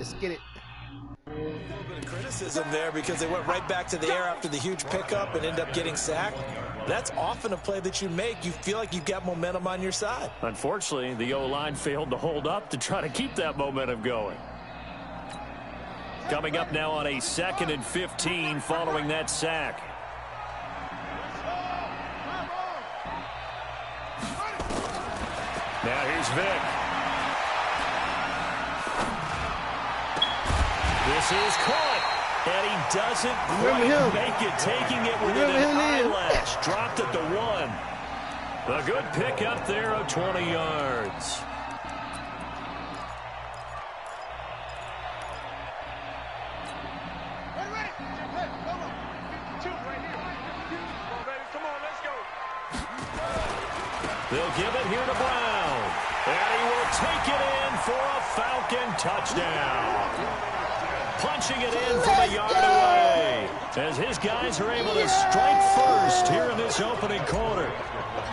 Let's get it. A little bit of criticism there because they went right back to the air after the huge pickup and end up getting sacked. That's often a play that you make. You feel like you've got momentum on your side. Unfortunately, the O-line failed to hold up to try to keep that momentum going. Coming up now on a 2nd and 15 following that sack. Now here's Vic. This is caught. And he doesn't quite make it, taking it within an eyelash. Dropped at the 1. A good pick up there of 20 yards. They'll give it here to Brown. And he will take it in for a Falcon touchdown. Punching it in from a yard away as his guys are able to strike first here in this opening quarter.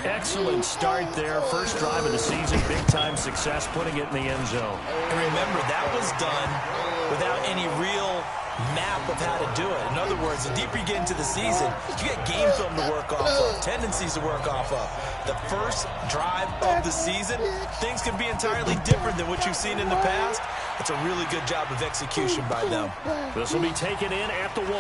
Excellent start there. First drive of the season. Big-time success putting it in the end zone. And remember, that was done without any real map of how to do it. In other words, the deeper you get into the season, you get game film to work off of, tendencies to work off of. The first drive of the season, things can be entirely different than what you've seen in the past. It's a really good job of execution by them. This will be taken in at the 1.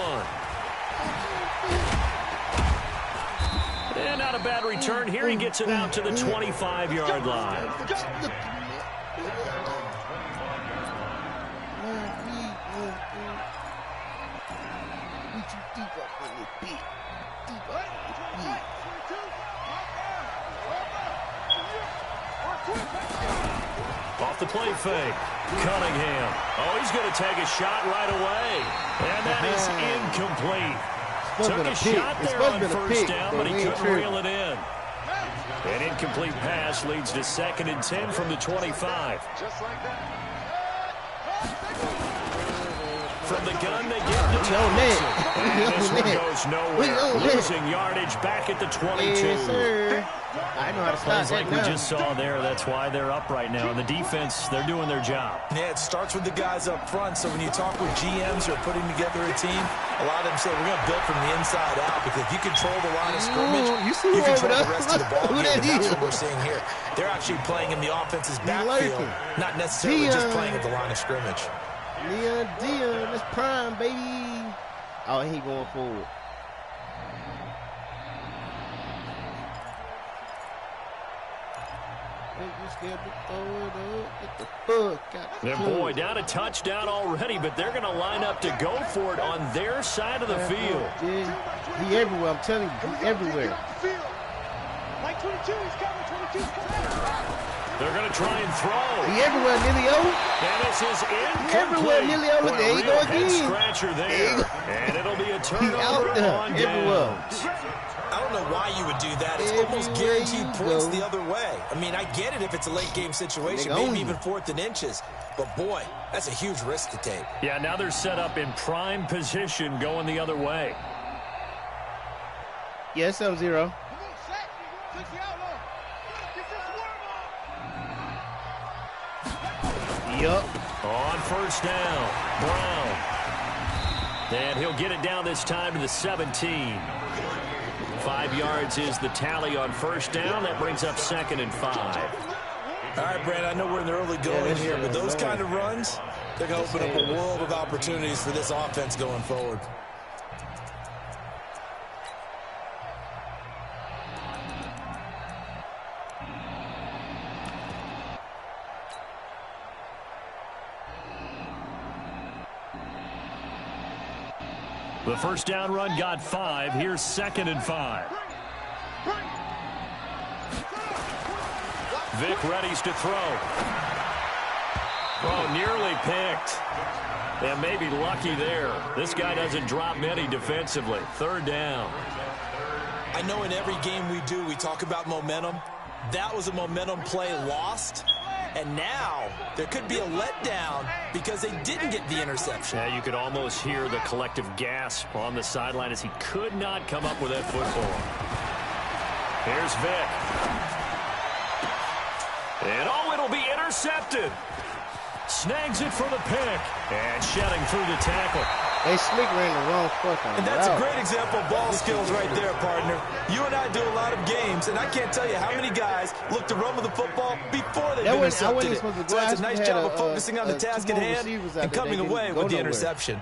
And not a bad return here. He gets it out to the 25-yard line. Off the play fake. Cunningham. Oh, he's going to take a shot right away. And that is incomplete. Took a shot there on first down, but he couldn't reel it in. An incomplete pass leads to 2nd and 10 from the 25. From the gun, they get the Thompson. And this one goes nowhere. Losing yardage back at the 22. Yes, sir. I know how to stop that like we just saw there, that's why they're up right now. And the defense, they're doing their job. Yeah, it starts with the guys up front. So when you talk with GMs who are putting together a team, a lot of them say, we're going to build from the inside out. Because if you control the line of scrimmage, you control the rest of the ball game. And that's what we're seeing here. They're actually playing in the offense's backfield, not necessarily just playing at the line of scrimmage. Dion, that's prime, baby. Oh, he going forward. And boy, down a touchdown already, but they're going to line up to go for it on their side of the field. Yeah, he everywhere, I'm telling you, he everywhere. Like 22, he's coming, 22's coming. They're going to try and throw. He everywhere, Nilio. And this is incomplete. Everywhere, Nilio. Look, there you go again. Scratcher there. And it'll be a turnover on downs. I don't know why you would do that. It's almost guaranteed points the other way. I mean, I get it if it's a late game situation, maybe even 4th and inches. But, boy, that's a huge risk to take. Yeah, now they're set up in prime position going the other way. Yes, 7-0. Yup. On first down, Brown. And he'll get it down this time to the 17. 5 yards is the tally on first down. That brings up 2nd and 5. All right, Brad, I know we're in the early going here, but those kind of runs, they're going to open up a world of opportunities for this offense going forward. The first down run got 5. Here's 2nd and 5. Vic readies to throw. Oh, nearly picked. And maybe lucky there. This guy doesn't drop many defensively. 3rd down. I know in every game we do, we talk about momentum. That was a momentum play lost. And now there could be a letdown because they didn't get the interception. Yeah, you could almost hear the collective gasp on the sideline as he could not come up with that football. Here's Vic. And oh, it'll be intercepted. Snags it for the pick. And shedding through the tackle. They slick ran the wrong foot on And that's a great example of ball skills right there, partner. You and I do a lot of games, and I can't tell you how many guys look to run with the football before they've intercepted it. So that's a nice job of focusing on the task at hand and coming away with the interception.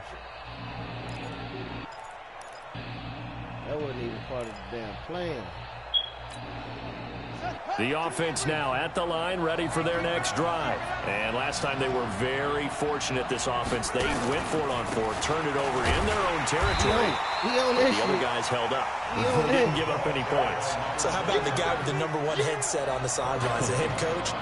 That wasn't even part of the damn plan. The offense now at the line, ready for their next drive. And last time they were very fortunate, this offense. They went for it on fourth, turned it over in their own territory. The other guys held up. They didn't give up any points. So how about the guy with the #1 headset on the sidelines, the head coach?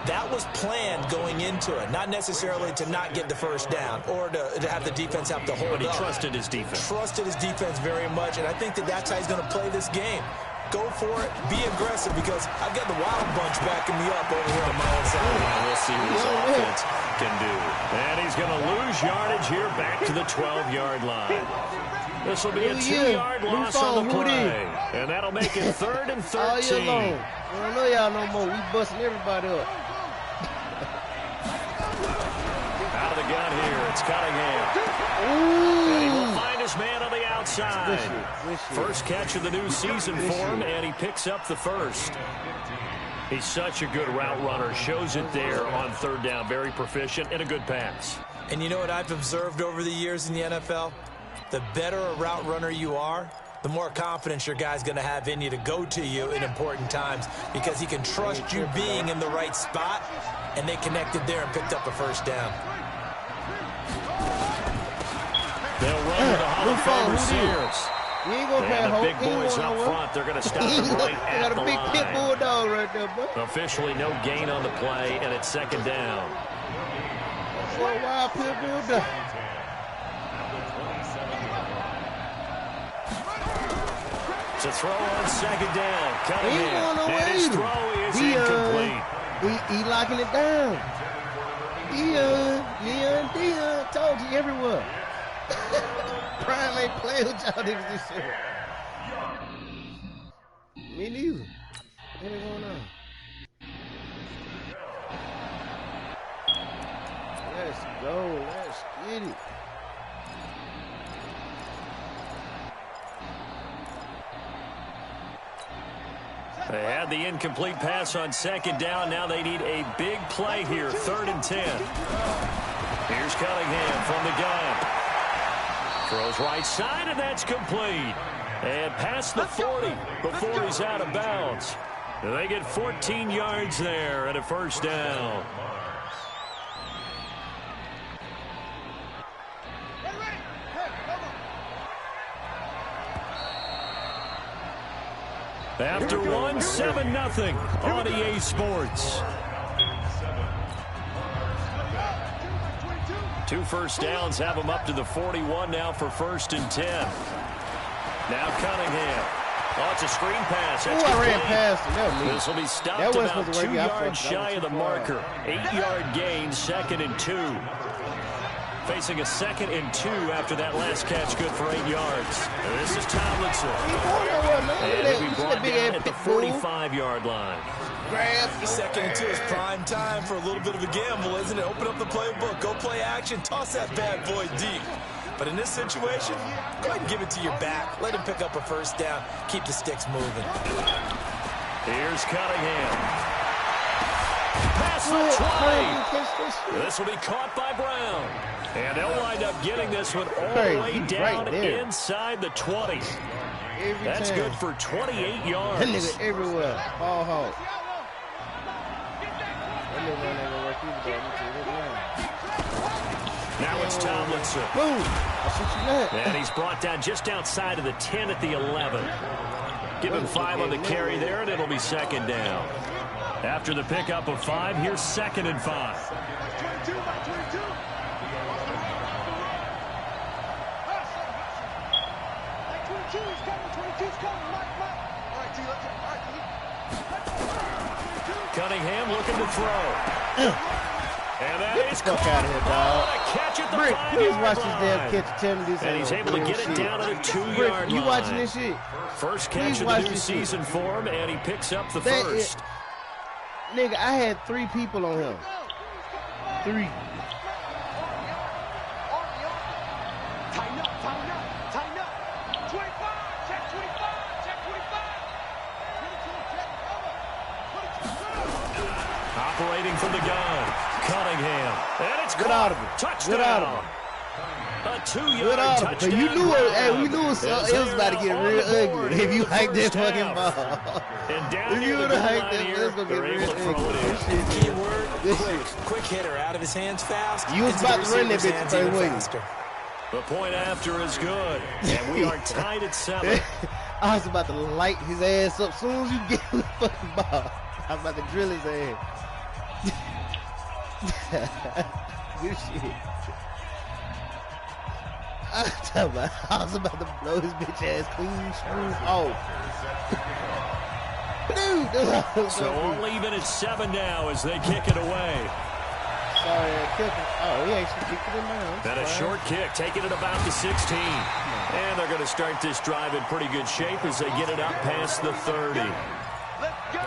That was planned going into it, not necessarily to not get the first down or to have the defense have to hold up. But he trusted his defense. Trusted his defense very much, and I think that that's how he's going to play this game. Go for it, be aggressive, because I've got the Wild Bunch backing me up over here on my own side. We'll see what his offense can do. And he's going to lose yardage here back to the 12-yard line. This will be a 2-yard loss on the play. And that'll make it 3rd and 13. All year long. I don't know y'all no more. We busting everybody up. Out of the gun here, it's Cunningham. Ooh. And he will find his man on the outside. Good shit. First catch of the new season for him, and he picks up the first. He's such a good route runner. Shows it there on 3rd down. Very proficient and a good pass. And you know what I've observed over the years in the NFL? The better a route runner you are, the more confidence your guy's going to have in you to go to you in important times, because he can trust you being in the right spot, and they connected there and picked up a first down. They'll run with the Hall of Famers here. You ain't gonna play And the hope. big boys up front, they're going to stop him right at the got a big pit line. bulldog right there, bud. Officially no gain on the play, and it's 2nd down. That's a wild pit bulldog. To throw on 2nd down. Cunningham. He And his throw is incomplete. He locking it down. Dion. Told you everywhere. Prime ain't playing with y'all niggas this year. Me neither. What's going on? Let's go. Let's get it. They had the incomplete pass on 2nd down. Now they need a big play here. 3rd and 10. Here's Cunningham from the gun. Throws right side, and that's complete. And past the 40 before he's out of bounds. They get 14 yards there and a first down. After one, 7-0 on EA Sports. 2 first downs have them up to the 41 now for 1st and 10. Now Cunningham. Oh, it's a screen pass. That's I ran past him. This will be stopped about 2 yards shy of the marker. 8-yard gain, 2nd and 2. Facing a 2nd and 2 after that last catch, good for 8 yards. And this is Tomlinson. And he'll be brought down at the 45-yard line. Grab. 2nd and 2 is prime time for a little bit of a gamble, isn't it? Open up the playbook, go play action, toss that bad boy deep. But in this situation, go ahead and give it to your back. Let him pick up a first down. Keep the sticks moving. Here's Cunningham. Pass for 20. This will be caught by Brown. And they'll wind up getting this one all the way down inside the 20. That's good for 28 yards. That nigga everywhere. Ball hawk. That nigga ain't gonna work either, though. Now it's Tomlinson. Boom. That's what you got. And he's brought down just outside of the 10 at the 11. Give him 5 on the carry there, and it'll be 2nd down. After the pickup of 5, here's 2nd and 5. 22 by 22. Like 22, he's coming. 22's coming. Mike. All right, T, let's go. Cunningham looking to throw. And that is Fuck out of here, dog. Catch at the Brick, 5-yard please watch this damn line. catch. Tell me this And he's able to get it down to the 2-yard line. You watching this shit? First catch of the new season for him, and he picks up the first. Nigga, I had 3 people on him. 3. Tighten up, tighten up, tighten up. 25, check 25, check 25. 22, check over. 22, Operating from the gun, Cunningham. And it's Good caught. audible. Touchdown. Good audible. A 2-yard Good audible. touchdown. You knew it. Hey, we knew it was As about to they get are real on the board ugly. If you in the hike that first fucking half. ball. And down If near you the would goal have hiked line that, here, it's gonna get they're real able to throw ugly. it in. This shit, Key word, This quick hitter out of his hands fast. You was into about to run that receiver's bitch hands the even same way. faster. The point after is good, and we are tied at 7. I was about to light his ass up as soon as you get the fucking ball. I was about to drill his ass. Good shit. I was about to blow his bitch ass clean smooth off. Dude, So all even at 7 now as they kick it away. Sorry, oh, he actually kicked it in bounds. And a short kick, taking it about the 16. And they're going to start this drive in pretty good shape as they get it up past the 30. let's go.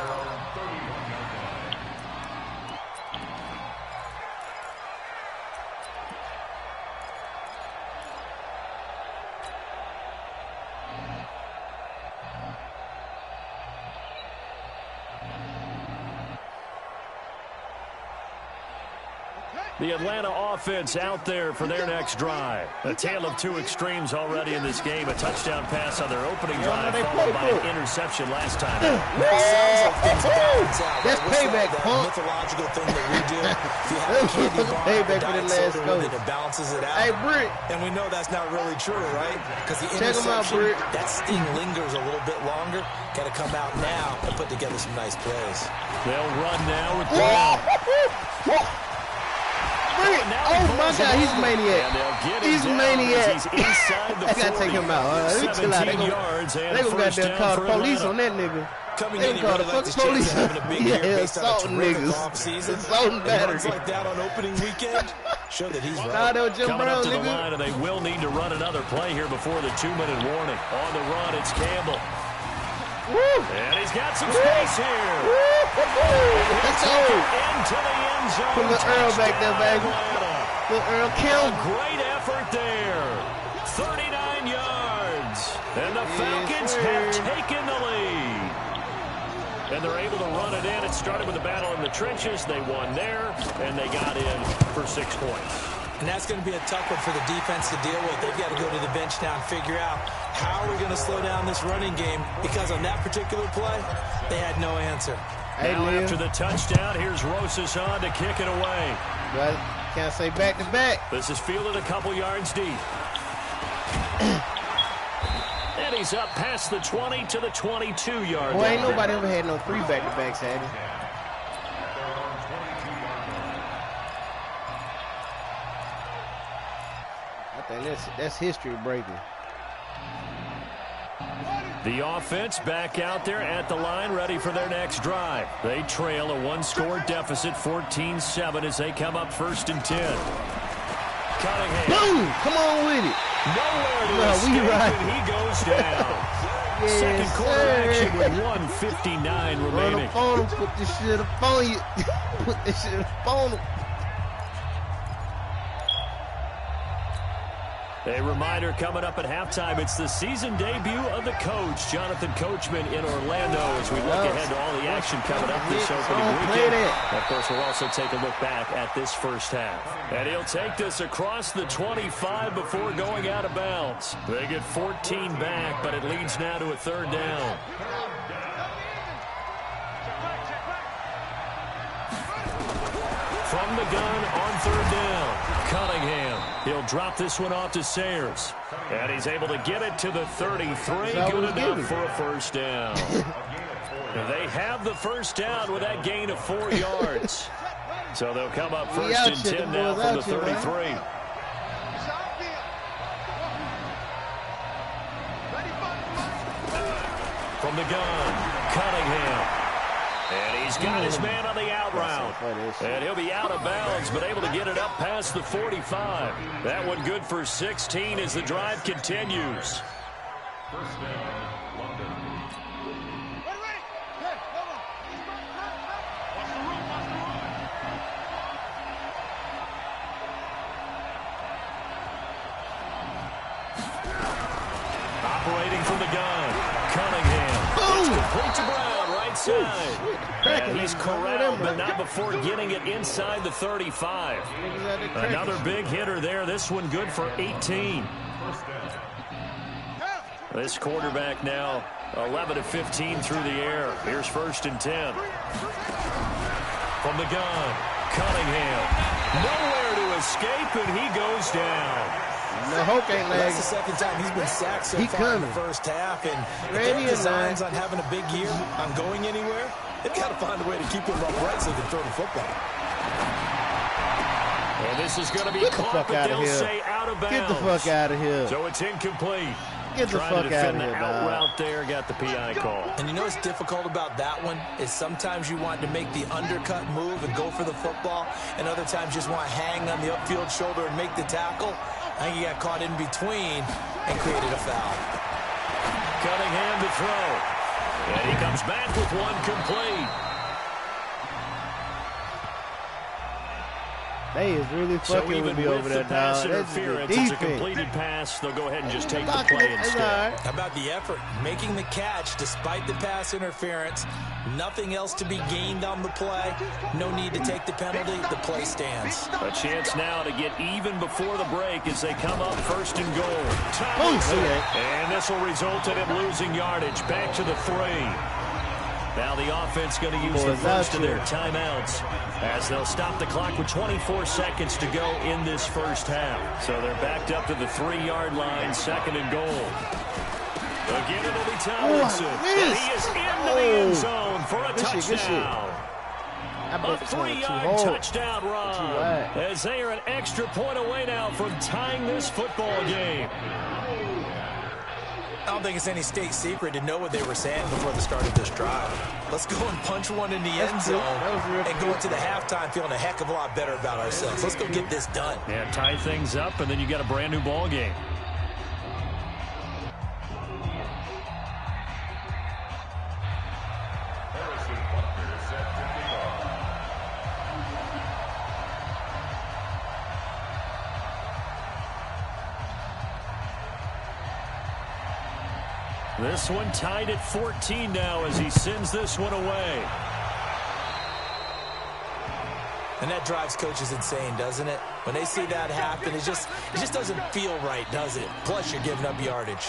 The Atlanta offense out there for their next drive. A tale of two extremes already in this game. A touchdown pass on their opening drive, followed by an interception last time. Sounds like things balance out. That's What's payback, that punk. mythological thing that we do. If you have a candy bar, Payback the for the diet last soda coach. with it, it balances it out. Hey, Britt. And we know that's not really true, right? Because the Check 'em out, interception, Britt. that sting lingers a little bit longer. Got to come out now and put together some nice plays. They'll run now with Brown. Oh my God, he's a maniac. He's a maniac. He's inside the I gotta take him out. Let me chill out. They 17 gonna yards and goddamn first down call for the police Atlanta. on that nigga. Coming They in, he gonna call really the likes fucking his chance police. of having a big year Yeah, based on a assaulting terrific niggas. offseason. Assaulting And runs battery. like that on opening weekend show that he's Nah, right. that was Jim Coming Brown, up to the nigga. line, and they will need to run another play here before the 2-minute warning. On the run, it's Campbell. Woo! And he's got some space here. Let's go. Into the end zone. Put little Earl back there, baby. Atlanta. Little Earl A Kim. great effort there. 39 yards. And the Falcons sir. have taken the lead. And they're able to run it in. It started with a battle in the trenches. They won there, and they got in for 6 points. And that's going to be a tough one for the defense to deal with. They've got to go to the bench now and figure out how are we going to slow down this running game, because on that particular play, they had no answer. Hey, Now Liam. after the touchdown, here's Rosas on to kick it away. But can't say back to back. This is fielded a couple yards deep. And he's up past the 20 to the 22-yard Boy, line. ain't nobody ever had no 3 back to backs, had he? I think that's history breaking. The offense back out there at the line, ready for their next drive. They trail a 1-score deficit, 14-7, as they come up 1st and 10. Cunningham. Boom! Come on with it. Nowhere to Well, we escape, right. and he goes down. Yes, Second quarter sir. action with 1:59 Run remaining. up on him, put this shit up on you. Put this shit up on him. A reminder coming up at halftime, it's the season debut of the coach, Jonathan Coachman, in Orlando, as we look ahead to all the action coming up this opening weekend. Of course, we'll also take a look back at this first half. And he'll take this across the 25 before going out of bounds. They get 14 back, but it leads now to a 3rd down. From the gun on 3rd down, Cunningham. He'll drop this one off to Sayers. And he's able to get it to the 33. Good enough for a 1st down. They have the 1st down with that gain of 4 yards. So they'll come up 1st and 10 now from the 33. From the gun, Cunningham. And he's got his man on the out route. And he'll be out of bounds, but able to get it up past the 45. That one good for 16 as the drive continues. Operating from the gun. Cunningham. It's complete to Brown, right side. And he's corralled, but not before getting it inside the 35. Another big hitter there. This one good for 18. This quarterback now 11 of 15 through the air. Here's 1st and 10. From the gun, Cunningham. Nowhere to escape, and he goes down. No, Hulk ain't lagging. That's the second time he's been sacked so far in the first half. And if they have designs on having a big year, on going anywhere, they've got to find a way to keep him upright so they can throw the football. And this is going to be caught, but they'll say out of bounds. Get the fuck out of here. So it's incomplete. Get the fuck out of here, out route there, got the PI call. And you know what's difficult about that one is sometimes you want to make the undercut move and go for the football, and other times you just want to hang on the upfield shoulder and make the tackle. I think he got caught in between and created a foul. Cunningham to throw. And he comes back with one complete. They is really fucking with me over there, dog. Interference, it's a completed pass. They'll go ahead and just take the play instead. How about the effort? Making the catch despite the pass interference. Nothing else to be gained on the play. No need to take the penalty. The play stands. A chance now to get even before the break as they come up 1st and goal. And this will result in him losing yardage. Back to the 3. Now the offense going to use the first of their timeouts as they'll stop the clock with 24 seconds to go in this first half. So they're backed up to the 3-yard line, 2nd and goal. Again, it'll be Tomlinson. And he is into the end zone for a touchdown. A 3-yard touchdown run as they are an extra point away now from tying this football game. I don't think it's any state secret to know what they were saying before the start of this drive. Let's go and punch one in the end zone and go into the halftime feeling a heck of a lot better about ourselves. Let's go get this done. Yeah, tie things up, and then you got a brand new ball game. This one tied at 14 now as he sends this one away. And that drives coaches insane, doesn't it? When they see that happen, it just doesn't feel right, does it? Plus, you're giving up yardage.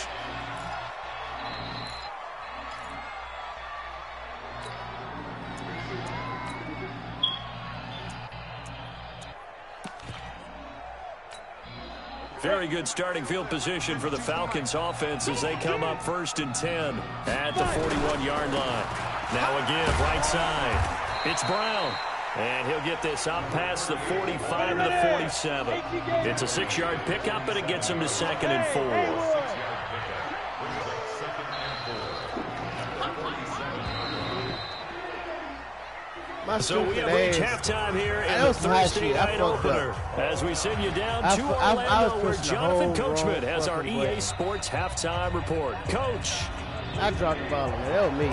Very good starting field position for the Falcons offense as they come up 1st and 10 at the 41-yard line. Now a give right side. It's Brown. And he'll get this up past the 45 to the 47. It's a 6-yard pickup, and it gets him to 2nd and 4. So we have reached halftime here in the Thursday night opener as we send you down to Orlando where Jonathan Coachman has our EA Sports halftime report. Coach. I dropped the ball on that. That was me.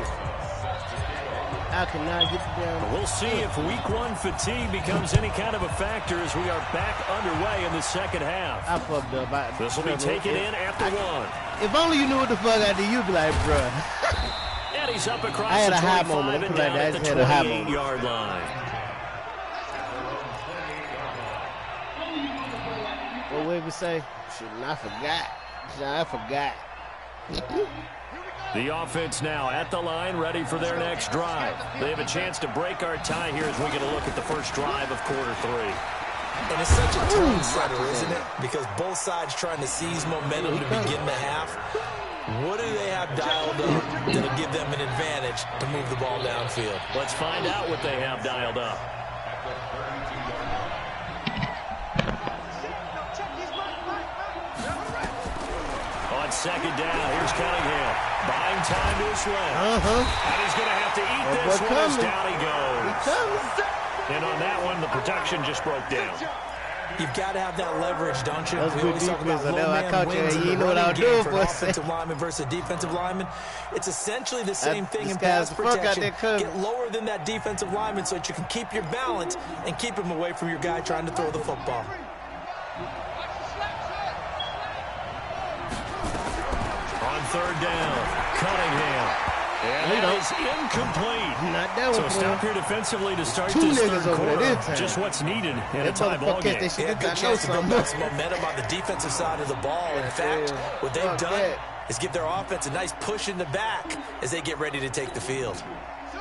I cannot get down. We'll see if week 1 fatigue becomes any kind of a factor as we are back underway in the second half. I fucked up. This will be taken in after 1. If only you knew what the fuck I did, you'd be like, bruh. And he's up across I had the a high 25 moment. and down at the 28-yard line. What would we say? Shit, I forgot. The offense now at the line, ready for their next drive. They have a chance to break our tie here as we get a look at the first drive of quarter 3. And it's such a tone setter, isn't it? Because both sides trying to seize momentum to begin the half. What do they have dialed up that'll give them an advantage to move the ball downfield? Let's find out what they have dialed up. On 2nd down, here's Cunningham. Buying time to his left. And he's going to have to eat this one as down he goes. And on that one, the protection just broke down. You've got to have that leverage, don't you? That's We good always talk about defense. low I man caught you. wins in You the know what I running was game doing for for an a second. offensive lineman versus a defensive lineman. It's essentially the same thing in this pass guy's fuck out protection. there cutting. Get lower than that defensive lineman so that you can keep your balance and keep him away from your guy trying to throw the football. On third down. Cunningham. And it is incomplete. Not that So one, stop here defensively to start Two this niggas third over there quarter. this time. Just what's needed in a That tie ball motherfucker game. catch that shit. Yeah, I good know chance to build something. up some momentum on the defensive side of the ball. In fact, what they've Fuck done that. is give their offense a nice push in the back as they get ready to take the field.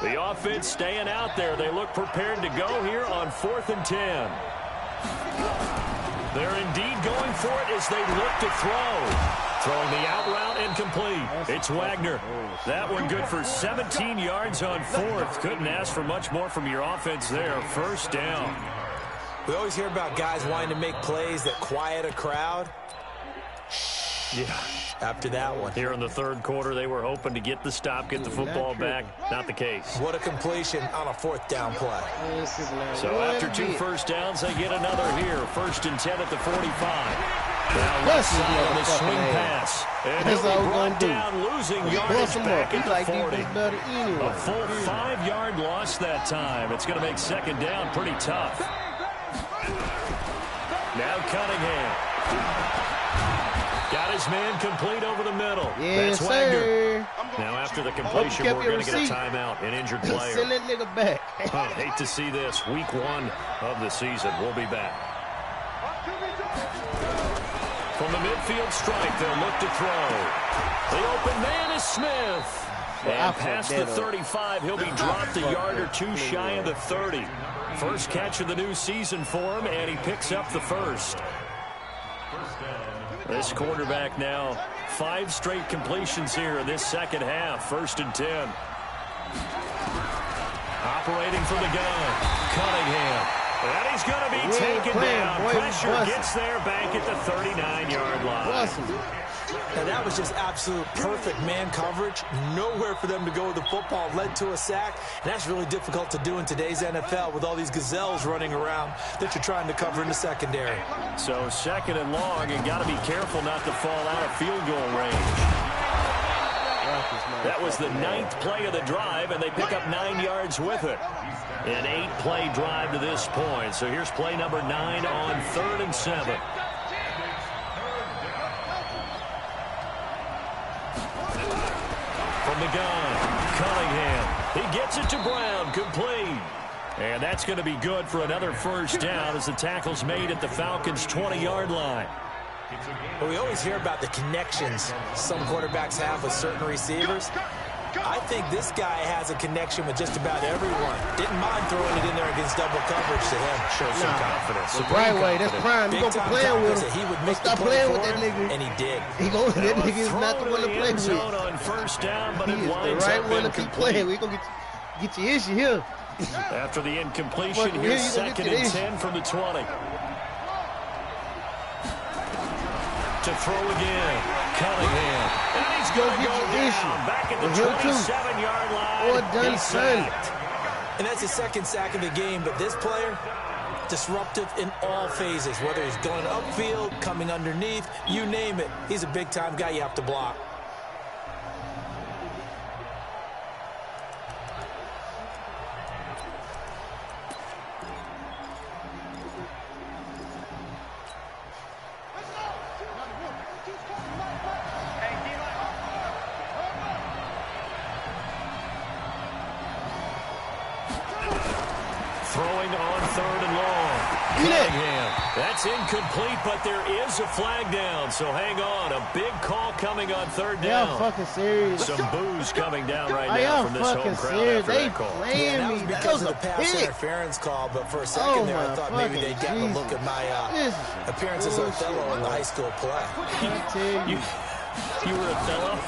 The offense staying out there. They look prepared to go here on 4th and 10. They're indeed going for it as they look to throw. Throwing the out route incomplete. It's Wagner. That one good for 17 yards on 4th. Couldn't ask for much more from your offense there. First down. We always hear about guys wanting to make plays that quiet a crowd. Yeah. After that one. Here in the third quarter, they were hoping to get the stop, get the football back. Not the case. What a completion on a 4th down play. So after 2 first downs, they get another here. 1st and 10 at the 45. Now left side on the swing pass. And he'll be brought down, losing yardage back at the 40. A full 5-yard loss that time. It's going to make second down pretty tough. Now Cunningham. Got his man complete over the middle. Yes, that's Wagner. sir. Now after the completion, we're going to get a timeout, an injured player. Send that nigga back. Hate to see this. Week 1 of the season. We'll be back. From the midfield stripe, they'll look to throw. The open man is Smith. And past the 35, he'll be dropped a yard or two shy of the 30. First catch of the new season for him, and he picks up the first. This quarterback now, 5 straight completions here in this second half. 1st and 10. Operating from the gun, Cunningham. And he's going to be taken down. Pressure gets there back at the 39-yard line. And that was just absolute perfect man coverage. Nowhere for them to go with the football. Led to a sack. And that's really difficult to do in today's NFL with all these gazelles running around that you're trying to cover in the secondary. So 2nd and long, and got to be careful not to fall out of field goal range. That was the 9th play of the drive, and they pick up 9 yards with it. An 8-play drive to this point. So here's play number 9 on 3rd and 7. From the gun, Cunningham. He gets it to Brown, complete. And that's going to be good for another first down as the tackle's made at the Falcons' 20-yard line. But we always hear about the connections some quarterbacks have with certain receivers. I think this guy has a connection with just about everyone. Didn't mind throwing it in there against double coverage to him. Shows some confidence. The right way, that's prime. You gonna playing with him. He would make stop playing with that nigga. And he did. That nigga is not the one to play with. On first down, but He it is the winds right up one to keep incomplete. playing. We gonna get your issue here. After the incompletion, Fuck, here's here you 2nd gonna and get 10 from the 20. To throw again, Cunningham. And he's going to go down back at the 27-yard line. Or done He's son. sacked. And that's his 2nd sack of the game. But this player, disruptive in all phases. Whether he's going upfield, coming underneath, you name it. He's a big-time guy you have to block. Throwing on 3rd and long. Cunningham. That's incomplete, but there is a flag down. So hang on. A big call coming on 3rd down. Y'all fucking serious. Some boos coming down right Are now y'all from this home fucking crowd serious? after They that call. playing That me. was That because was of a the pass pick. interference call, but for a second there, I my thought maybe fucking they'd gotten a Jesus. look at my This is appearance as Othello in the high school play. I tell you. You were a fellow.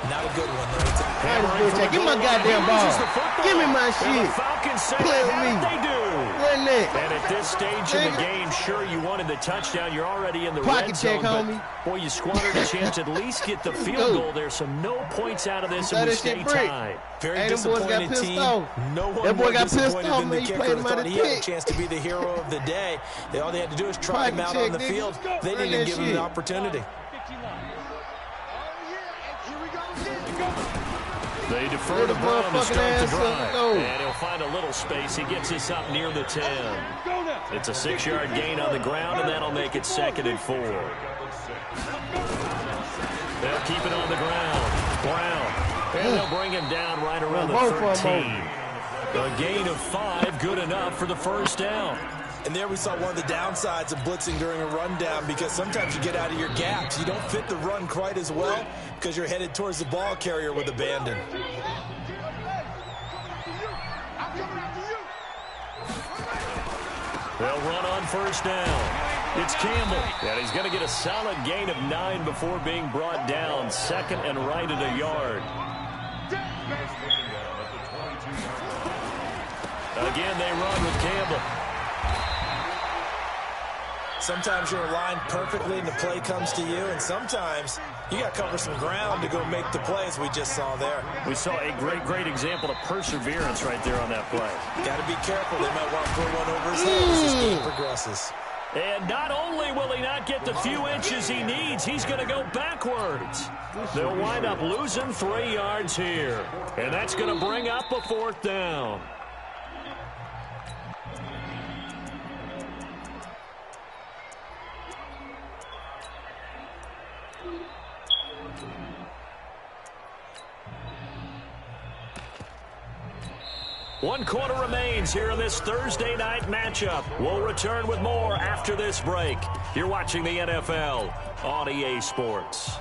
Not a good one, let me tell you. Hammering from the Give me my goal line. goddamn He ball. loses the football. Give me my And shit. the Falcons say, Play with "How me." did they do?" Run that. And at this stage in the game, sure, you wanted the touchdown. You're already in the Pocket red check, zone, homie. but boy, you squandered a chance to at least get the field goal there. So no points out of this, and we stay tied. Very Hey, them boys got disappointed pissed team. off. No one That boy more got pissed disappointed off, than man. the He kicker. played him out Thought of he had a pick. chance to be the hero of the day. All they had to do is try him Pocket out check, on the nigga. field. They Run didn't that give him shit. the opportunity. They defer to Little Brown to motherfucking start the ass up, drive. go. And he'll find a little space. He gets us up near the 10. It's a 6-yard gain on the ground, and that'll make it 2nd and 4. They'll keep it on the ground. And they'll bring him down right around the 13. A gain of 5, good enough for the first down. And there we saw one of the downsides of blitzing during a rundown, because sometimes you get out of your gaps. You don't fit the run quite as well because you're headed towards the ball carrier with abandon. They'll run on first down. It's Campbell, and he's going to get a solid gain of 9 before being brought down. Second and right at a yard. Again, they run with Campbell. Sometimes you're aligned perfectly and the play comes to you, and sometimes you got to cover some ground to go make the play, as we just saw there. We saw a great example of perseverance right there on that play. Got to be careful. They might want to throw one over his head as this game progresses. And not only will he not get the few inches he needs, he's going to go backwards. They'll wind up losing 3 yards here. And that's going to bring up a 4th down. One quarter remains here in this Thursday night matchup. We'll return with more after this break. You're watching the NFL on EA Sports.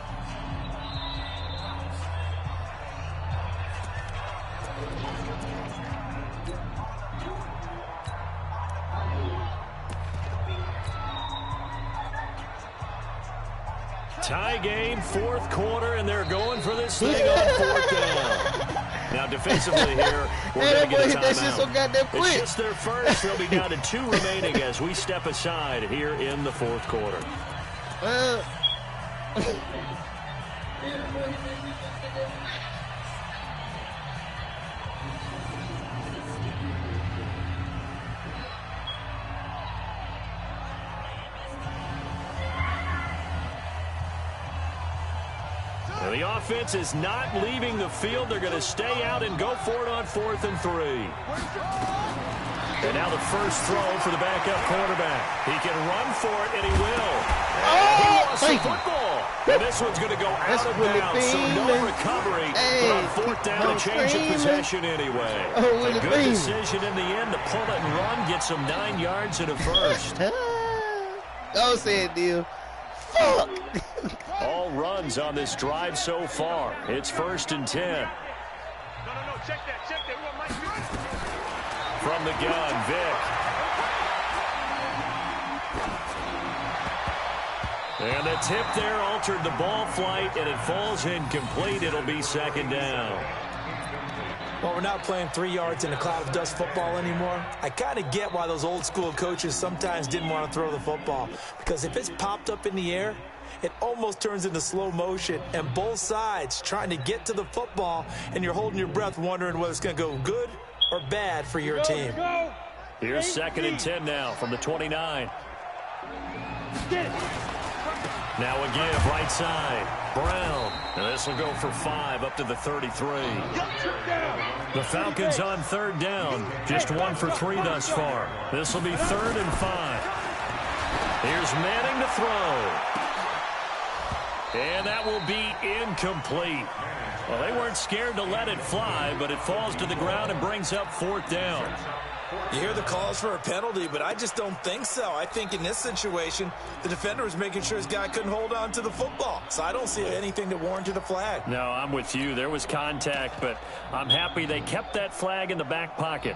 Tie game, 4th quarter, and they're going for this thing on 4th down. Now, defensively here, we're going to get a timeout. It's just their first. They'll be down to 2 remaining as we step aside here in the 4th quarter. The offense is not leaving the field. They're going to stay out and go for it on 4th and 3. And now the first throw for the backup quarterback. He can run for it, and he will. And he lost the football. And this one's going to go out of bounds, so no recovery. But on 4th down, a change of possession anyway. A good decision in the end to pull it and run, get some 9 yards and a first. Don't say it, deal. Fuck. All runs on this drive so far. It's 1st and 10. No, check that. We want Mike from the gun, Vick. And the tip there altered the ball flight, and it falls incomplete. It'll be 2nd down. Well, we're not playing 3 yards in a cloud of dust football anymore. I kind of get why those old school coaches sometimes didn't want to throw the football, because if it's popped up in the air, it almost turns into slow motion, and both sides trying to get to the football, and you're holding your breath wondering whether it's going to go good or bad for your team. Here's 2nd and 10 now from the 29. Now a give right side. Brown. And this will go for 5 up to the 33. The Falcons on 3rd down. Just 1 for 3 thus far. This will be 3rd and 5. Here's Manning to throw. And that will be incomplete. Well, they weren't scared to let it fly, but it falls to the ground and brings up 4th down. You hear the calls for a penalty, but I just don't think so. I think in this situation, the defender was making sure his guy couldn't hold on to the football. So I don't see anything to warrant a flag. No, I'm with you. There was contact, but I'm happy they kept that flag in the back pocket.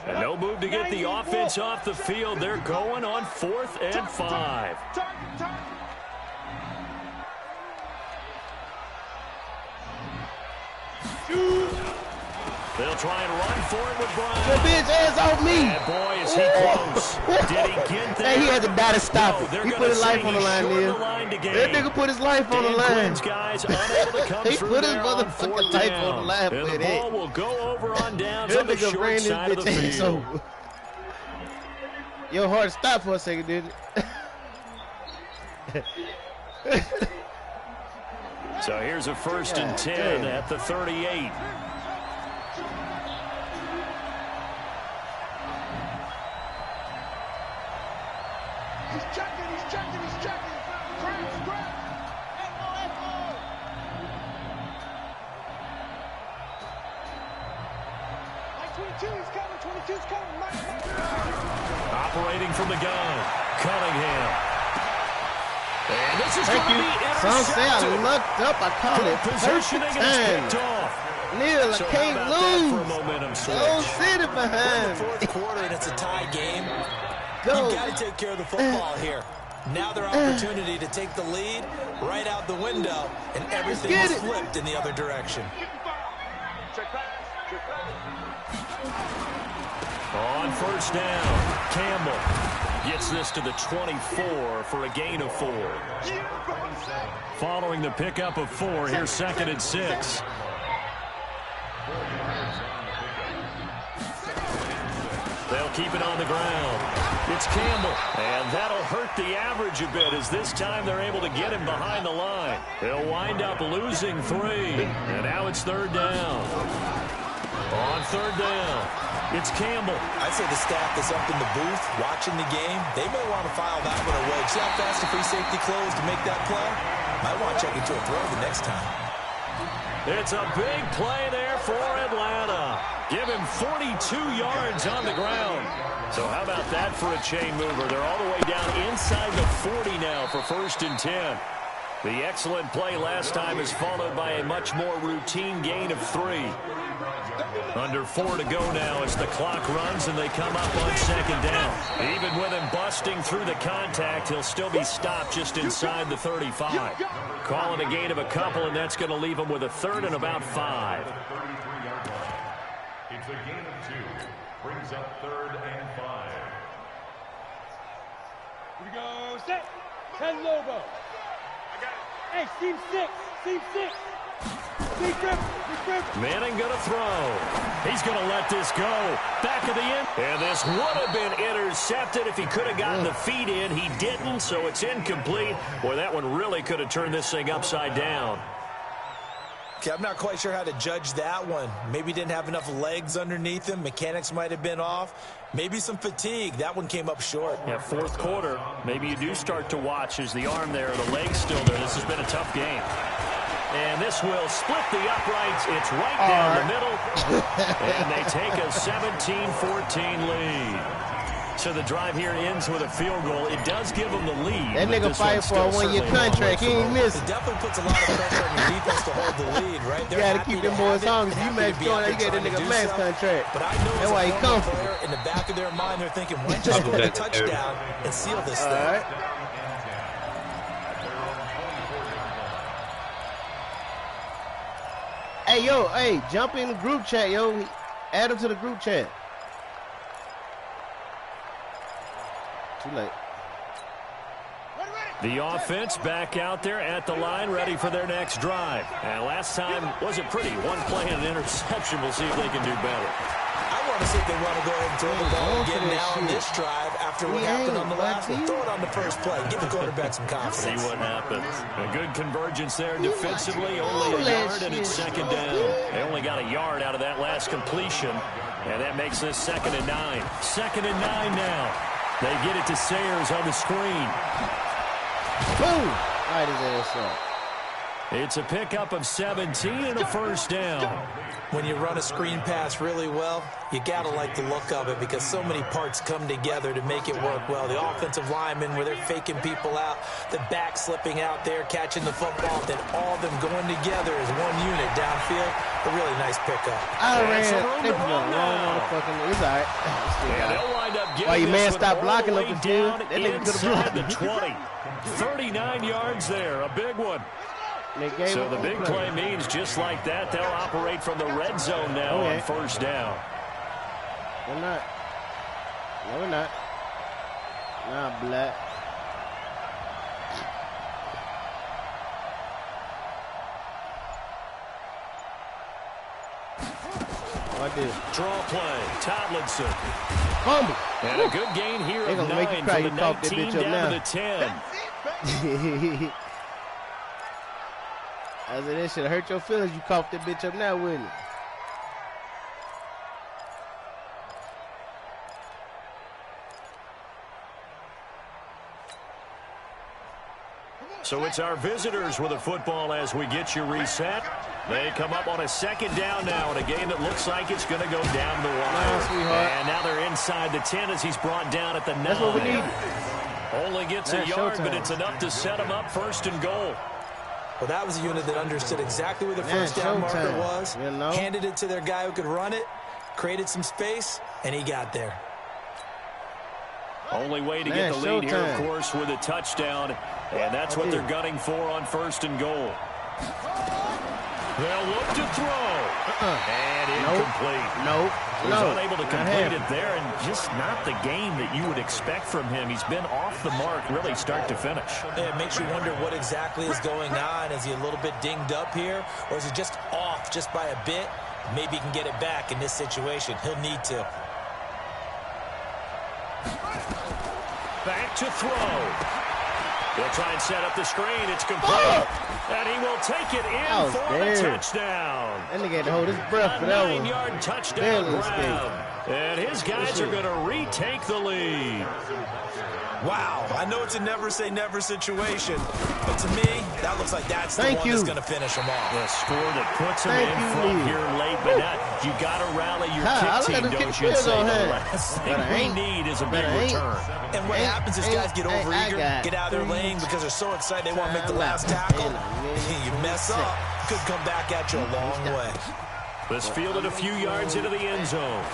And no move to get the offense off the field. They're going on 4th and 5. They'll try and run for it with Bryant. Your bitch ass off me. And boy, is he close. Did he get there? Hey, he had to die to stop it. He put his life on the line, That nigga put his life on the line. Guys unable to come he through put his there on motherfucking 4th life down. on the line And with the ball it. will go over on downs That on the nigga short ran side of this the bitch ass field. over. Your heart stopped for a second, did it? So here's a 1st and 10 at the 38. 22's coming. 22's coming. Operating from the gun, Cunningham. And this is going to be Some say I intercepted. looked up. I called it Positioning perfect and it's time. picked off. Neil, I So how can't about that for a lose. momentum switch? Go sit it We're in the behind. fourth quarter, and it's a tie game. Go. You've got to take care of the football here. Now their opportunity to take the lead right out the window, and everything get is it. flipped in the other direction. Check back. Check back. On first down, Campbell gets this to the 24 for a gain of 4. Following the pickup of 4, here's 2nd and 6. They'll keep it on the ground. It's Campbell, and that'll hurt the average a bit as this time they're able to get him behind the line. They'll wind up losing 3, and now it's 3rd down. On 3rd down, it's Campbell. I'd say the staff that's up in the booth watching the game, they may want to file that one away. See how fast the free safety closed to make that play? Might want to check into a throw the next time. It's a big play there for Atlanta. Give him 42 yards on the ground. So how about that for a chain mover? They're all the way down inside the 40 now for 1st and 10. The excellent play last time is followed by a much more routine gain of 3. Under 4 to go now as the clock runs and they come up on 2nd down. Even with him busting through the contact, he'll still be stopped just inside the 35. Calling a gain of a couple, and that's going to leave him with a 3rd and about 5. It's a gain of 2. Brings up 3rd and 5. Here we go. Set. 10 Lobo. Hey, team 6. Team 6. Team grip. Manning going to throw. He's going to let this go. Back of the end. And this would have been intercepted if he could have gotten the feet in. He didn't, so it's incomplete. Boy, that one really could have turned this thing upside down. Okay, I'm not quite sure how to judge that one. Maybe didn't have enough legs underneath him. Mechanics might have been off. Maybe some fatigue. That one came up short. Yeah, 4th quarter. Maybe you do start to watch as the arm there, the leg's still there. This has been a tough game. And this will split the uprights. It's right down the middle. And they take a 17-14 lead. So the drive here ends with a field goal. It does give them the lead. That nigga fight for a one-year contract. He ain't missing. It definitely puts a lot of pressure on your defense to hold the lead, right? You gotta keep them boys hungry. You make sure that you get that nigga max contract. But I know That's why he as a come. player, in the back of their mind, they're thinking, why don't you score a touchdown and seal this thing? All right. Hey, yo, hey, jump in the group chat, yo. Add him to the group chat. Too late. The offense back out there at the line, ready for their next drive. And last time wasn't pretty. One play and an interception. We'll see if they can do better. I want to see if they want to go ahead and throw the ball again now on this drive after what happened on the last one. Throw it on the first play. Give the quarterback some confidence. See what happens. A good convergence there defensively. Only a yard, and it's 2nd down. They only got a yard out of that last completion, and that makes this 2nd and 9. 2nd and 9 now. They get it to Sayers on the screen. Boom! Right his ass up. It's a pickup of 17 and a 1st down. When you run a screen pass really well, you got to like the look of it because so many parts come together to make it work well. The offensive linemen where they're faking people out, the back slipping out there, catching the football, then all of them going together as one unit downfield. A really nice pickup. I That's ran. a room They to put run a long now. motherfucking. It's all right. And they'll wind up getting Why your man this one stopped all blocking the up way the field? down That nigga could've inside the blocked. 20. 39 yards there, a big one. So the big play means just like that, they'll operate from the red zone now on 1st down. We're not. No, we're not. Nah, black. What did? Draw play, Tomlinson. Fumble. And a good gain here They of gonna 9 make you cry. from You the coughed that 19 bitch up down now. to the 10. I said, that should have hurt your feelings. You coughed that bitch up now, wouldn't it? So it's our visitors with the football as we get you reset. They come up on a second down now in a game that looks like it's going to go down the wire. And now they're inside the 10 as he's brought down at the 9. That's what we need. Only gets a yard, but it's enough to set him up first and goal. Well, that was a unit that understood exactly where the first down marker was, handed it to their guy who could run it, created some space, and he got there. Only way to get the lead here, of course, with a touchdown, and that's what they're gunning for on first and goal. They'll look to throw. And incomplete. He was unable to complete it there, and just not the game that you would expect from him. He's been off the mark, really, start to finish. Yeah, it makes you wonder what exactly is going on. Is he a little bit dinged up here, or is he just off just by a bit? Maybe he can get it back in this situation. He'll need to. Back to throw. He'll try and set up the screen. It's complete. And he will take it in for the touchdown. And they get to hold his breath for that one. 9-yard touchdown grab. And his guys are going to retake the lead. Wow, I know it's a never-say-never situation, but to me, that looks like that's the one that's going to finish him off. The score that puts him in front here late, but you got to rally your kick team, don't you? Say the last thing we need is a big return. And what happens is guys get overeager, get out of their lane because they're so excited they want to make the last tackle. You mess up, could come back at you a long way. This fielded a few yards into the end zone.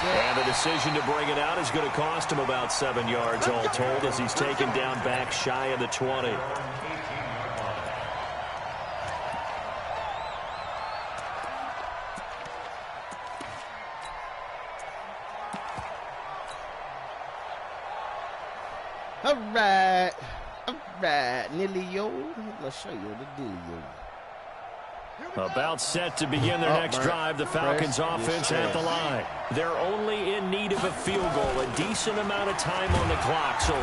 And the decision to bring it out is going to cost him about 7 yards all told as he's taken down back shy of the 20. All right, Nilly-yo. Let's show you the dealio. About set to begin their next drive, the Falcons offense at the line. They're only in need of a field goal, a decent amount of time on the clock. So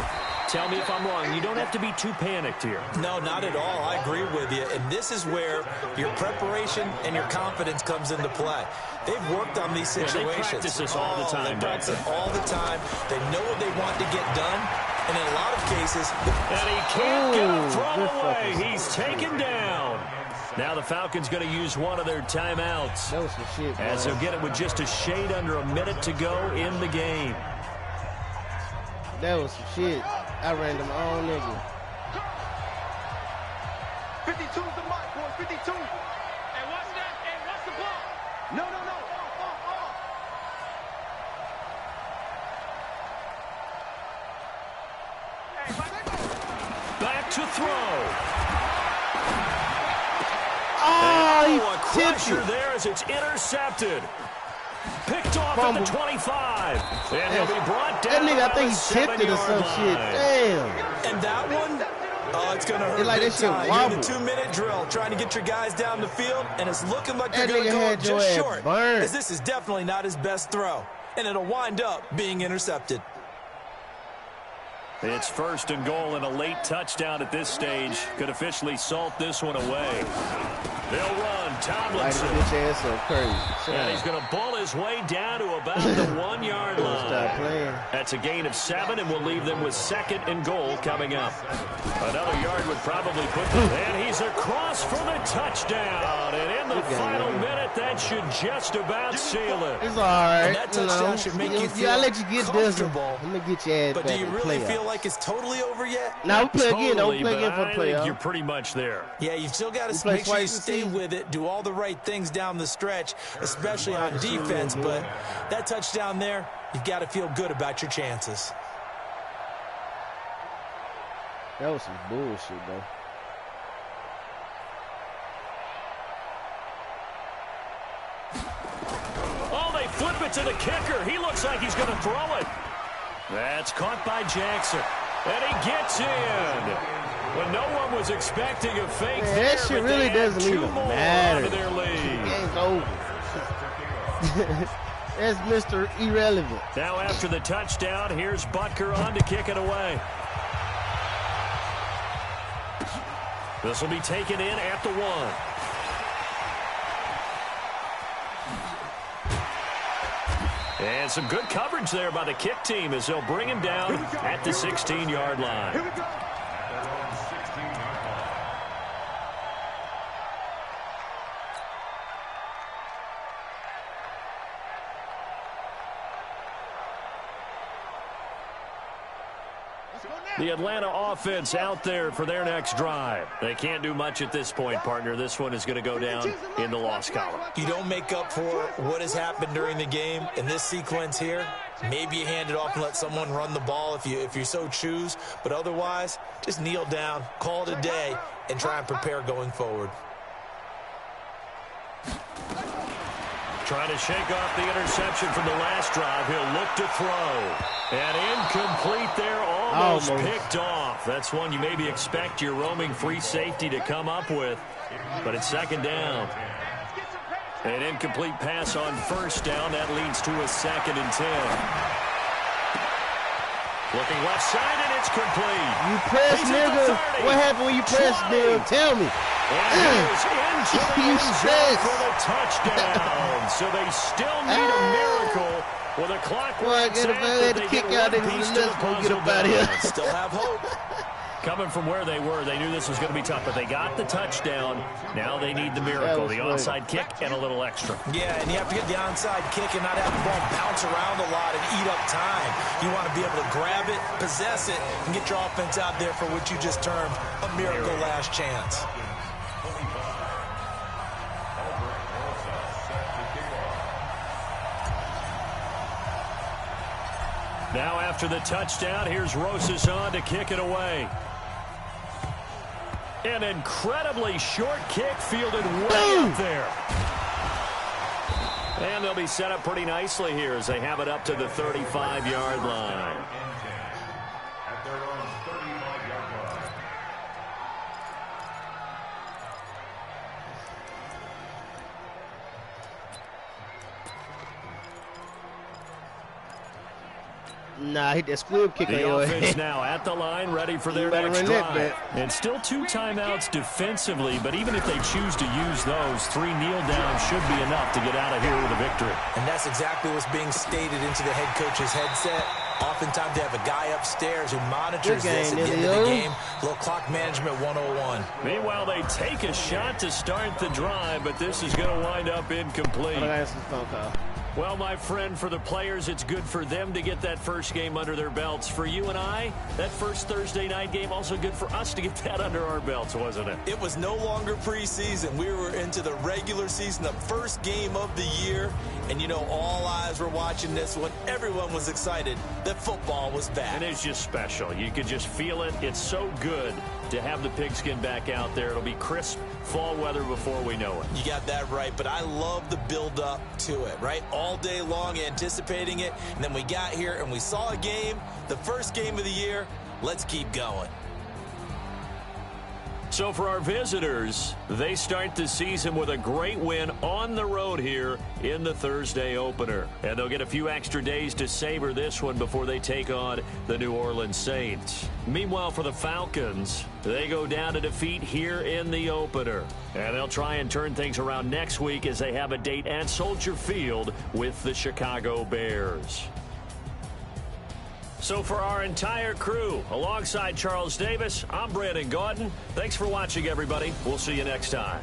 tell me if I'm wrong. You don't have to be too panicked here. No, not at all. I agree with you. And this is where your preparation and your confidence comes into play. They've worked on these situations. They practice this all the time. They practice it all the time. They know what they want to get done. And in a lot of cases... And he can't get a throw away. He's taken down. Now the Falcons going to use one of their timeouts. That was some shit, bro. As they'll get it with just a shade under a minute to go in the game. That was some shit. I ran them all nigga. 52's the mark, boys. 52. And what's that? And what's the ball? No. Back to throw. Oh, a crusher there as it's intercepted. Picked off at the 25. And he'll be brought down. That nigga, I think he tipped it or some shit. Damn. And that one, oh, it's going to hurt like big that shit time. wobble. You're in the 2-minute drill trying to get your guys down the field, and it's looking like That you're going to nigga go had your just ass short. burned. As this is definitely not his best throw, and it'll wind up being intercepted. It's first and goal and a late touchdown at this stage. Could officially salt this one away. They'll run. Tomlinson. And he's going to bull his way down to about the 1-yard line. Stop playing. That's a gain of 7, and we'll leave them with second and goal coming up. Another yard would probably put them. And he's across for the touchdown. And in the final minute, that should just about seal it. It's all right. And that touchdown should make you feel I'll let you get comfortable. Let me get your ass But back do you in really playoffs. feel like it's totally over yet? Now we play again. Don't play again for the I think playoffs. you're pretty much there. Yeah, you've still got to make sure you stay with it, do all the right things down the stretch, especially on defense. But that touchdown there, you've got to feel good about your chances. That was some bullshit, though. Oh, they flip it to the kicker. He looks like he's going to throw it. That's caught by Jackson. And he gets in. When no one was expecting a fake there, that shit really doesn't even matter. Their lead. Game's over. That's Mr. Irrelevant. Now after the touchdown, here's Butker on to kick it away. This will be taken in at the 1. And some good coverage there by the kick team as they'll bring him down at the 16-yard line. The Atlanta offense out there for their next drive. They can't do much at this point, partner. This one is going to go down in the loss column. You don't make up for what has happened during the game in this sequence here. Maybe you hand it off and let someone run the ball if you so choose. But otherwise, just kneel down, call it a day, and try and prepare going forward. Trying to shake off the interception from the last drive. He'll look to throw. And incomplete there, almost picked off. That's one you maybe expect your roaming free safety to come up with. But it's second down. An incomplete pass on first down. That leads to a 2nd and 10. Looking left side, and it's complete. You press, nigga. What happened when you press, nigga? Tell me. And he's into the end zone for the touchdown. So they still need a miracle with a clock running set. They get one piece to the puzzle back. Still have hope. Coming from where they were, they knew this was going to be tough, but they got the touchdown. Now they need the miracle, the onside kick and a little extra. Yeah, and you have to get the onside kick and not have the ball bounce around a lot and eat up time. You want to be able to grab it, possess it, and get your offense out there for what you just termed a miracle last chance. Now after the touchdown, here's Rosas on to kick it away. An incredibly short kick fielded way up there. And they'll be set up pretty nicely here as they have it up to the 35-yard line. At their own 35-yard line. Nah, hit that squib kick on The your offense head. now at the line, ready for their better next run that drive. back. And still 2 timeouts defensively, but even if they choose to use those, 3 kneel downs should be enough to get out of here with a victory. And that's exactly what's being stated into the head coach's headset. Oftentimes they have a guy upstairs who monitors this at the end of the game. A little clock management 101. Meanwhile, they take a shot to start the drive, but this is going to wind up incomplete. Well, my friend, for the players, it's good for them to get that first game under their belts. For you and I, that first Thursday night game, also good for us to get that under our belts, wasn't it? It was no longer preseason. We were into the regular season, the first game of the year. And, you know, all eyes were watching this one. Everyone was excited that football was back. And it's just special. You could just feel it. It's so good to have the pigskin back out there. It'll be crisp fall weather before we know it. You got that right, but I love the build-up to it, right? All day long anticipating it, and then we got here and we saw a game, the first game of the year. Let's keep going. So for our visitors, they start the season with a great win on the road here in the Thursday opener. And they'll get a few extra days to savor this one before they take on the New Orleans Saints. Meanwhile, for the Falcons, they go down to defeat here in the opener. And they'll try and turn things around next week as they have a date at Soldier Field with the Chicago Bears. So for our entire crew, alongside Charles Davis, I'm Brandon Gaudin. Thanks for watching, everybody. We'll see you next time.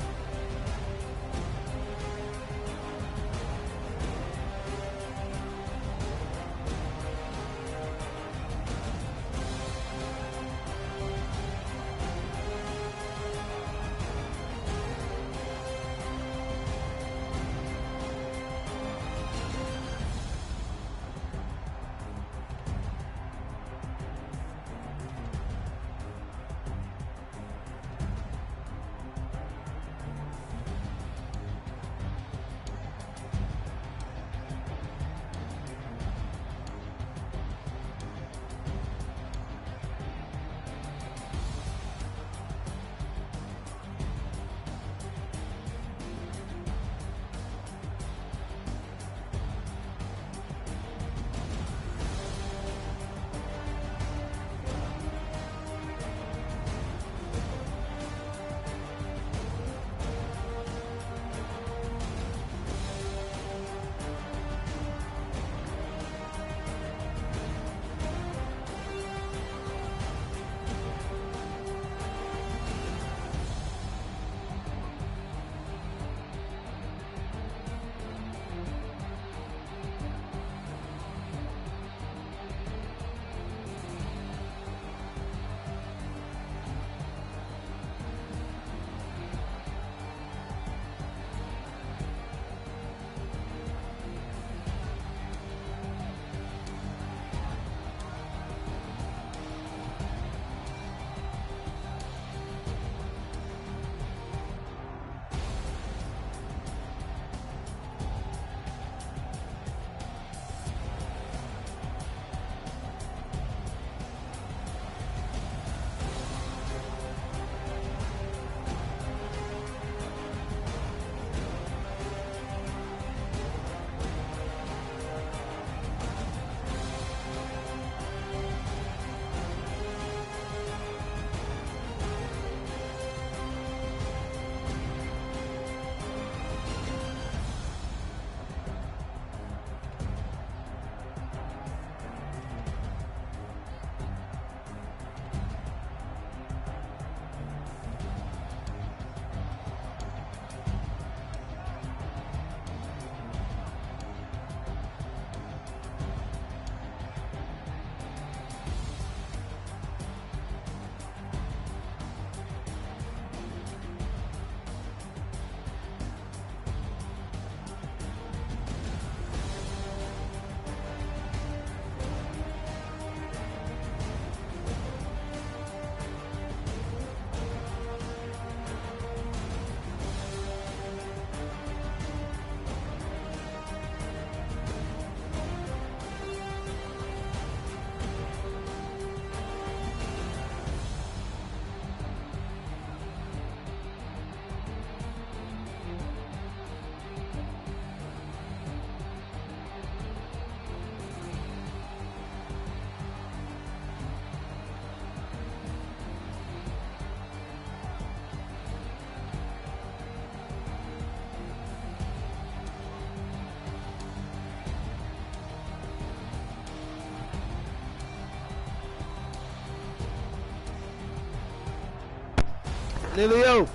Lilio.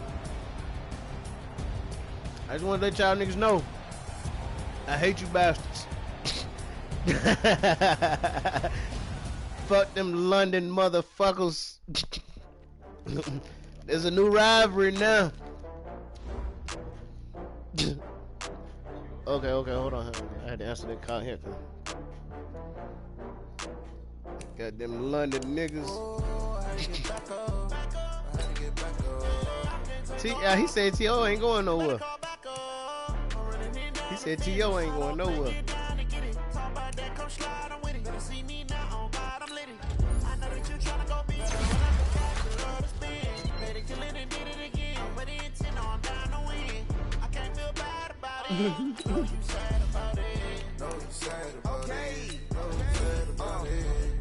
I just want to let y'all niggas know. I hate you bastards. Fuck them London motherfuckers. There's a new rivalry now. Okay, hold on. I had to answer that call here. Got them London niggas. He said T.O. ain't going nowhere. He said T.O. ain't going nowhere.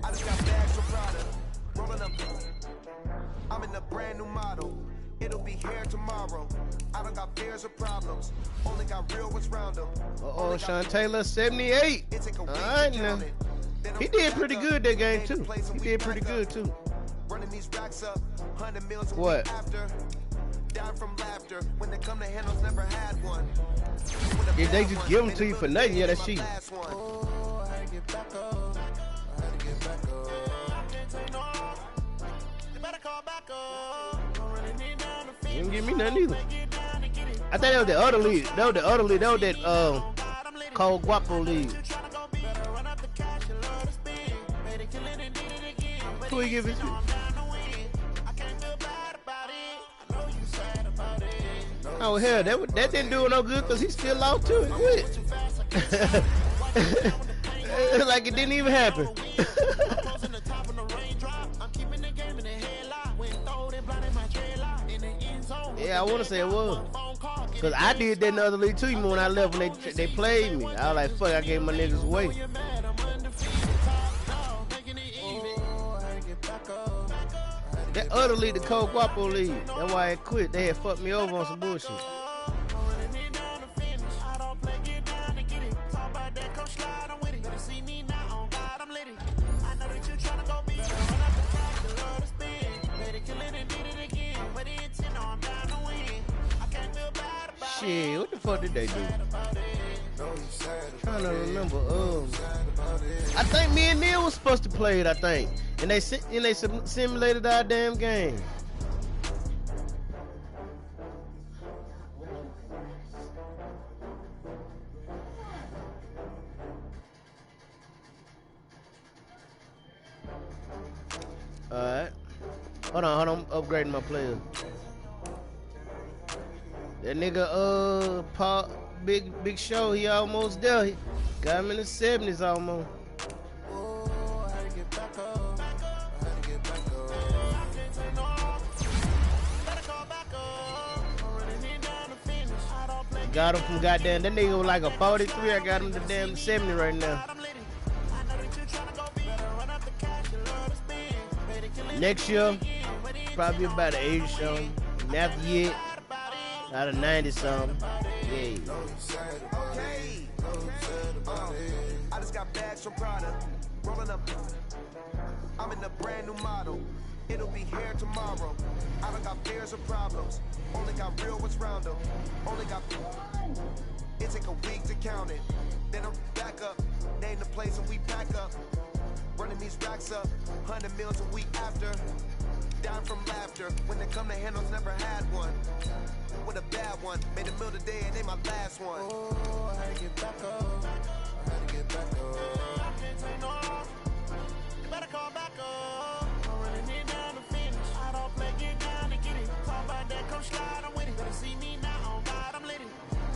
I just got bags from Prada, rolling up. I'm in a brand new model. It'll be here tomorrow. I don't got fears or problems. Only got real ones round them. Sean Taylor, 78. Alright now. He did pretty good that game too. He did pretty good too. Running these racks up, 100 meals a What? week after. Down from laughter. When they come to handles, never had one. If they just give them to you for nothing, yeah, that's cheap. You didn't give me nothing either. I think that was the other league. That was the other league. That was that called Guapo League. Who he give it to? Oh hell, that didn't do no good because he still lost too and quit. It's like it didn't even happen. Yeah, I want to say it was. Because I did that in the other league too, even when I left when they played me. I was like, fuck, I gave my niggas away. That other league, the Cold Guapo League, that's why I quit. They had fucked me over on some bullshit. Shit, what the fuck did they do? Trying to remember. I think me and Neil was supposed to play it. I think, and they simulated our damn game. All right, hold on, I'm upgrading my player. That nigga, Paul, big show, he almost there. He got him in the 70s almost. Got him from goddamn, that nigga was like a 43, I got him to damn 70 right now. Next year, probably about an 80 something. And after yet, out of 90 something. Yeah. I just got bags from Prada, rolling up. I'm in a brand new model. It'll be here tomorrow. I don't got fears or problems. Only got real ones round them. Only got. It take a week to count it. Then I'm back up. Name the place and we pack up. Running these racks up. 100 meals a week after. Down from laughter. When they come to handles, never had one. With a bad one. Made a meal today and they my last one. Oh, I had to get back up. I had to get back up. I can't take no off. You better call back up. I'm running it down to finish. I don't play, get down to get it. Talk about that, come slide, I'm with it. Better see me now, oh God, I'm lit it.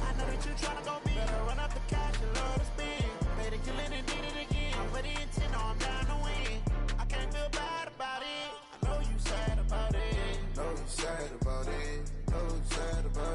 I know that you tryna go big. Better run up the cash, you love to spin. Better kill it and did it again. But the intent, no, I'm down to win. I can't feel bad about it. I know you sad about it. Know you sad about it.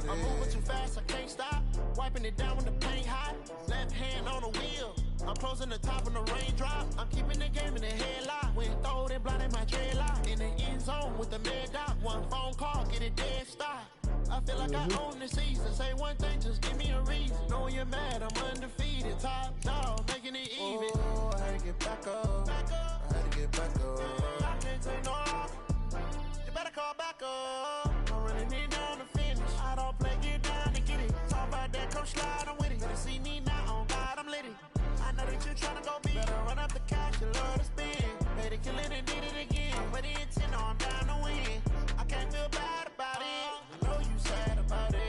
I'm moving too fast, I can't stop. Wiping it down when the paint hot. Left hand on the wheel. I'm closing the top when the raindrop. I'm keeping the game in the headlock. When throw it, blinding my dreadlock. In the end zone with the mad dot. One phone call, get it dead stop. I feel like I own the season. Say one thing, just give me a reason. Knowing you're mad, I'm undefeated. Top dog, making it even. Oh, I had to get back up. I had to get back up. I can't take no off. You better call back up. I'm running running in down the finish. I don't play, get down to get it. Talk about that, come slide on with it. Better see me now, on God, I'm litty. I know that you tryna go big. Better run up the cash, you love to spend. Made it, kill it, and did it again. But the intent, I'm down to win. I can't feel bad about it. I know you sad about it.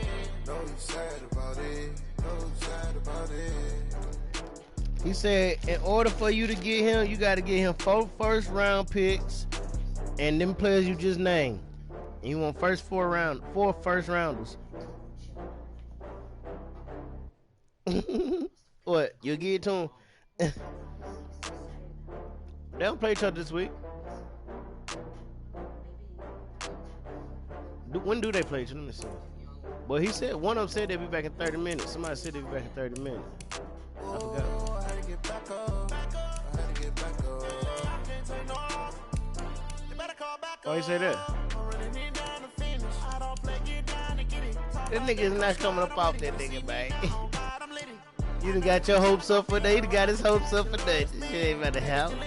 Know you sad about it. Know you sad about it. He said, in order for you to get him, you got to get him 4 first-round picks and them players you just named. And you want four first rounders. What? You'll give it to him? They don't play each other this week. When do they play each other? Let me see. Well, he said, one of them said they'll be back in 30 minutes. Somebody said they'll be back in 30 minutes. I forgot. Oh, he said that? This nigga is not coming up off that nigga, man. You done got your hopes up for that. He done got his hopes up for that. This shit ain't about to happen.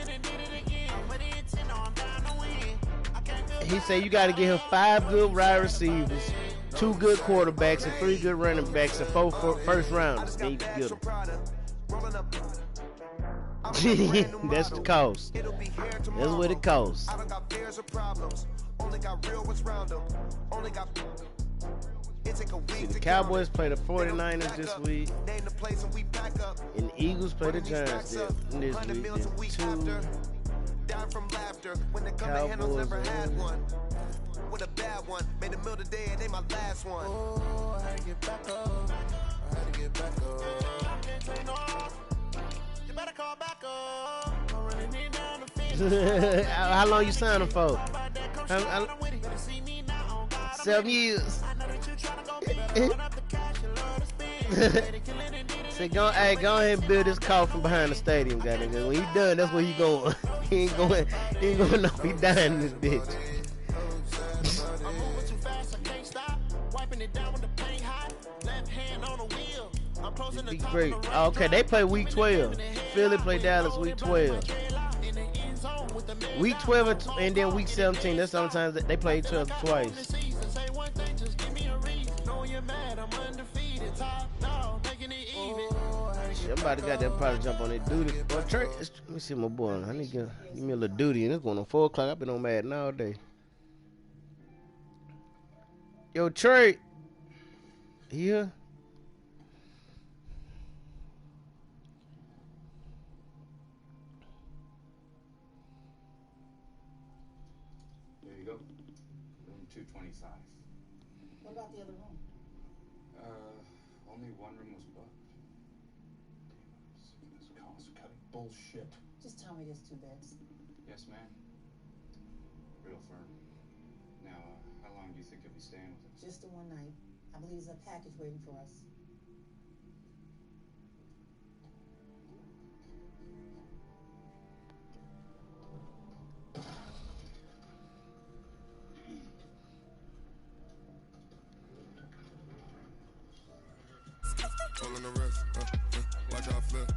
He said you got to get him 5 good wide receivers, 2 good quarterbacks, and 3 good running backs, and 4 first rounders. Then you can get them. That's the cost. That's what it costs. See, the Cowboys play the 49ers this week, and the Eagles play the Giants this week. Then 2 from laughter when the Cowboys handles never had one. With a bad one, made a meal today and they my last one. Oh, I had to get back up. I had to get back up. I can't say no. You better call back up. I'm running in down the fence. How long you signed him for? 7 years. Say, go ahead and build this coffin behind the stadium, goddamn. When he done, that's where he going. He ain't going no, he dying in this bitch. Be great. Oh, okay, they play week 12. Philly play Dallas week 12. Week 12 and then week 17. That's sometimes they play each other twice. Shit, I'm about to got that probably jump on that duty. Well, church, let me see my boy. I need to give me a little duty, and it's going on 4 o'clock. I've been on Madden all day. Yo, Trey. Here. There you go. Room 225. What about the other room? Only one room was booked. Damn, I'm sick of this cost-cutting bullshit. Just tell me there's 2 beds. Yes, ma'am. Real firm. Now, how long do you think you'll be staying with us? Just the one night. I believe there's a package waiting for us. All on the rest, watch how I flip.